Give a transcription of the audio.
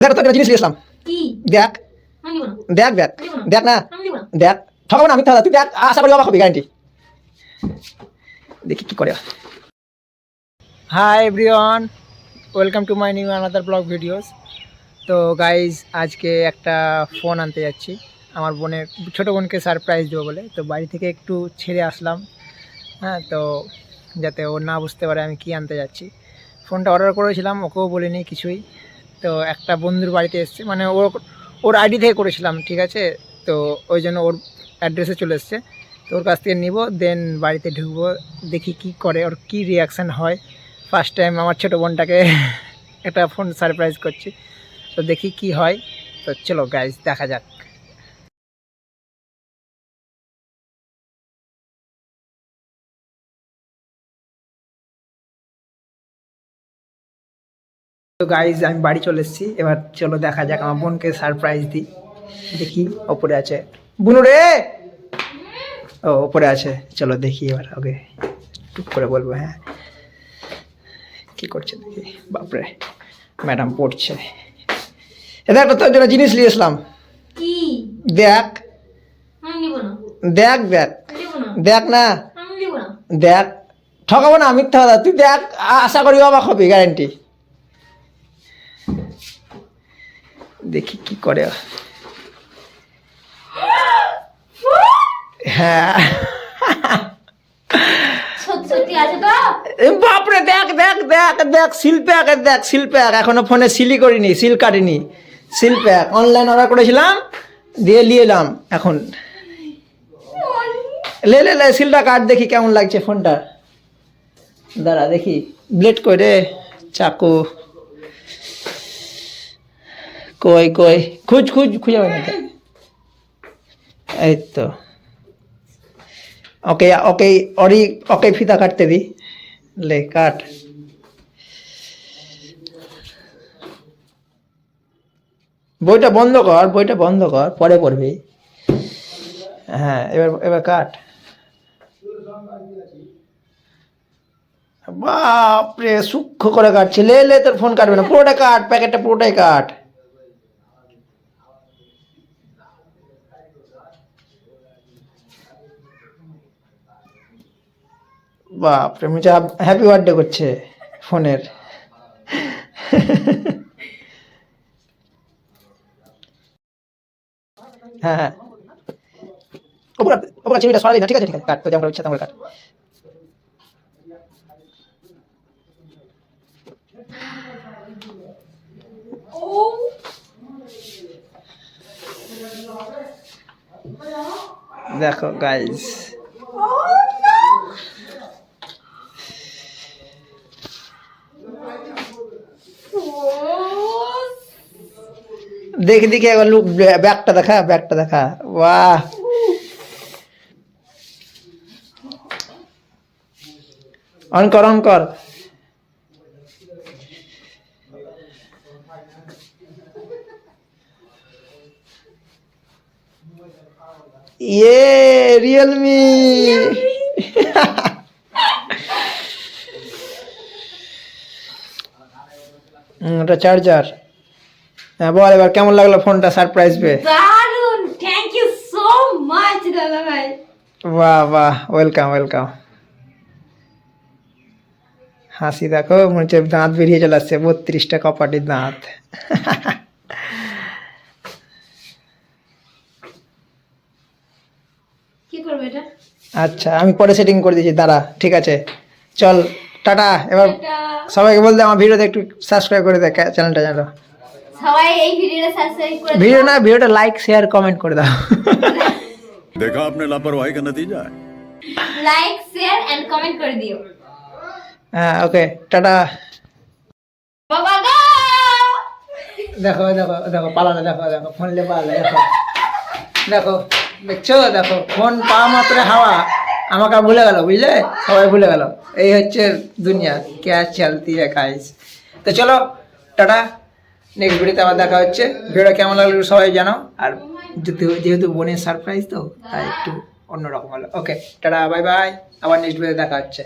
দেখ তো একটা জিনিস নিয়ে আসলাম। দেখ দেখ দেখ দেখ না দেখ, ঠকাবো না, মিথ্যা কথা। তুই দেখ, আশা করি অবাক হবি, গ্যারান্টি। দেখি কি করে। Hi everyone, welcome to my new another blog videos. তো গাইজ, আজকে একটা ফোন আনতে যাচ্ছি আমার বোনের, ছোটো বোনকে সারপ্রাইজ দেবো বলে। তো বাড়ি থেকে একটু ছেড়ে আসলাম, হ্যাঁ, তো যাতে ও না বুঝতে পারে আমি কি আনতে যাচ্ছি। ফোনটা অর্ডার করেছিলাম, ওকেও বলিনি কিছুই। তো একটা বন্ধুর বাড়িতে এসছে, মানে ওর আইডি থেকে করেছিলাম, ঠিক আছে। তো ওই জন্য ওর অ্যাড্রেসে চলে এসছে। তো ওর কাছ থেকে নিব, দেন বাড়িতে ঢুকবো, দেখি কি করে, ওর কি রিয়াকশান হয়। ফার্স্ট টাইম আমার ছোটো বোনটাকে একটা ফোন সারপ্রাইজ করছি, তো দেখি কি হয়। তো চলো গাইজ, দেখা যাক। তো গাইজ, আমি বাড়ি চলে এসেছি, এবার চলো দেখা যাক, আমার বোনকে সারপ্রাইজ দিই। দেখি ওপরে আছে বুনু রে, ও ওপরে আছে, চলো দেখি এবার ওকে টুক করে বলবো। হ্যাঁ, কি করছে দেখি। বাপরে, ম্যাডাম পড়ছে। দেখ তো, তোর জন্য জিনিস নিয়ে আসলাম। দেখ দেখ দেখ দেখ না দেখ, ঠকাবো না, মিথ্যা কথা। তুই দেখ, আশা করি অবাক হবি, গ্যারান্টি। দেখি কি করে। হ্যাঁ, বাপরে, দেখ দেখ দেখ দেখ, সিল প্যাক, দেখ সিল প্যাক। এখনো ফোনে সিলই করিনি, সিল কাটিনি। সিল প্যাক অনলাইন অর্ডার করেছিলাম, দিয়ে নিয়ে এলাম। এখন লে লে লে, সিলটা কাট, দেখি কেমন লাগছে ফোনটা। দাঁড়া দেখি, ব্লেড করে, চাকু কই কই, খুঁজ খুঁজ, খুঁজে পাই না তো। এই তো, ওকে ওকে, ওকে ফিতা কাটতে দি, লে কাট। বইটা বন্ধ কর, বইটা বন্ধ কর, পরে পড়বি। হ্যাঁ, এবার এবার কাট। বাপরে, সূক্ষ্ম করে কাটছে। লে লে, তোর ফোন কাটবে না, পুরোটা কাট, প্যাকেটটা পুরোটাই কাট। বাপরে, মুঝে হ্যাপি বার্থডে করছে ফোনের। হ্যাঁ হ্যাঁ, ওপর ওপর চিনিটা সরালি না, ঠিক আছে ঠিক আছে, কাট, তো যেমন ইচ্ছা তেমন কাট। দেখো গাইজ, দেখি দেখি একবার লুক, ব্যাগটা দেখা, ব্যাগটা দেখা। বাহ, অন কর, অন কর। ইয়ে, রিয়েলমি। ওটা চার্জার। হ্যাঁ, বল এবার কেমন লাগলো ফোনটা সারপ্রাইজ পেয়ে? দারুন, থ্যাংক ইউ সো মাচ দাদা ভাই। বাহ বাহ, ওয়েলকাম ওয়েলকাম। হাসি দেখো, মনে হচ্ছে দাঁত বেরিয়ে চলে আসছে, 32টা কপাটির দাঁত। কি করবে এটা? আচ্ছা, আমি পরে সেটিং করে দিয়েছি, দাঁড়া, ঠিক আছে। চল, টাটা। এবার সবাইকে বলতে আমার ভিডিওতে একটু সাবস্ক্রাইব করে দে, চ্যানেলটা জানো। সবাই এই ভিডিওটা সাবস্ক্রাইব করে দাও। ভিডিও না, ভিডিওটা লাইক শেয়ার কমেন্ট করে দাও। देखा आपने लापरवाही का नतीजा है। লাইক শেয়ার এন্ড কমেন্ট করে দিও। হ্যাঁ, ওকে, টাটা। বাবা গো, দেখো দেখো দেখো, পালানো, দেখো দেখো, ফোন লে পালানো, দেখো দেখো, দেখছো, দেখো ফোন পাওয়া মাত্র হাওয়া, আমাকে ভুলে গেল, বুঝলে, সবাই ভুলে গেল। এই হচ্ছে দুনিয়া, ক্যা চলতি है গাইস। তো চলো, টাটা। নেক্সট ভিডিওতে আবার দেখা হচ্ছে। ভিডিওটা কেমন লাগলো সবাই জানো। আর যেহেতু বোনের সারপ্রাইজ, তো তাই একটু অন্যরকম হলো। ওকে, টাটা, বাই বাই, আবার নেক্সট ভিডিওতে দেখা হচ্ছে।